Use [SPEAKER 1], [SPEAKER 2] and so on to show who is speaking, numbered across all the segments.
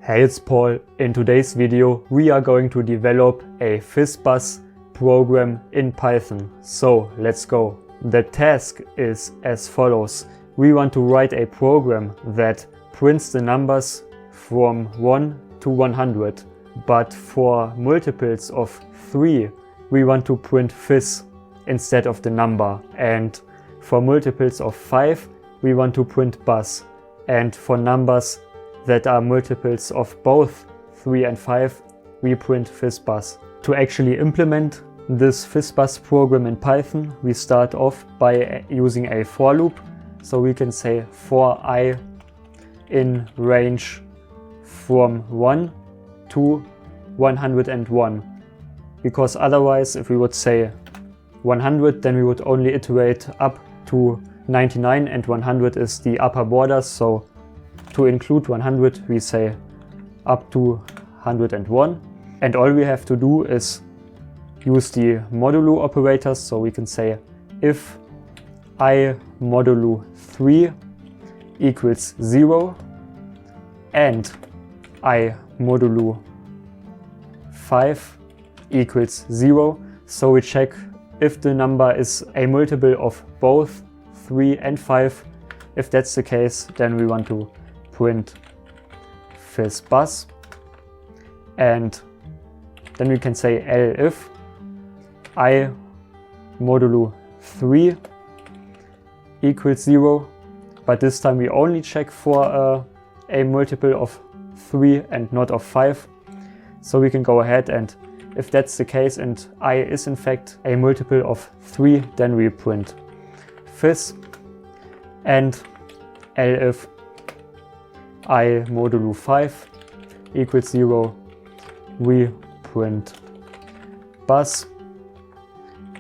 [SPEAKER 1] Hey, it's Paul. In today's video we are going to develop a FizzBuzz program in Python. So let's go. The task is as follows. We want to write a program that prints the numbers from 1 to 100. But for multiples of 3 we want to print fizz instead of the number. And for multiples of 5 we want to print buzz. And for numbers that are multiples of both 3 and 5, we print FizzBuzz. To actually implement this FizzBuzz program in Python, we start off by using a for loop. So we can say for I in range from 1 to 101. Because otherwise, if we would say 100, then we would only iterate up to 99, and 100 is the upper border. So to include 100, we say up to 101. And all we have to do is use the modulo operators. So we can say if I modulo 3 equals 0 and I modulo 5 equals 0. So we check if the number is a multiple of both 3 and 5. If that's the case, then we want to print FizzBuzz, and then we can say elif I modulo 3 equals 0, but this time we only check for a multiple of 3 and not of 5. So we can go ahead, and if that's the case and I is in fact a multiple of 3, then we print fizz, and elif I modulo 5 equals 0, we print buzz,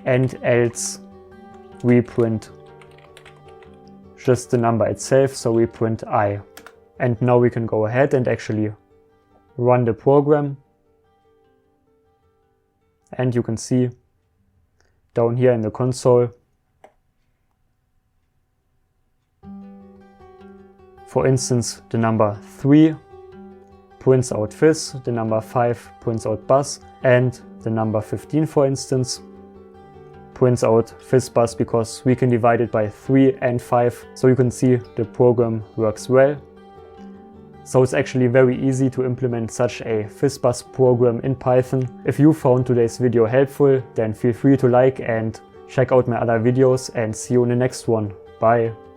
[SPEAKER 1] and else we print just the number itself, so we print I. And now we can go ahead and actually run the program, and you can see down here in the console, for instance, the number 3 prints out fizz, the number 5 prints out buzz, and the number 15, for instance, prints out FizzBuzz because we can divide it by 3 and 5. So you can see the program works well. So it's actually very easy to implement such a FizzBuzz program in Python. If you found today's video helpful, then feel free to like and check out my other videos, and see you in the next one. Bye!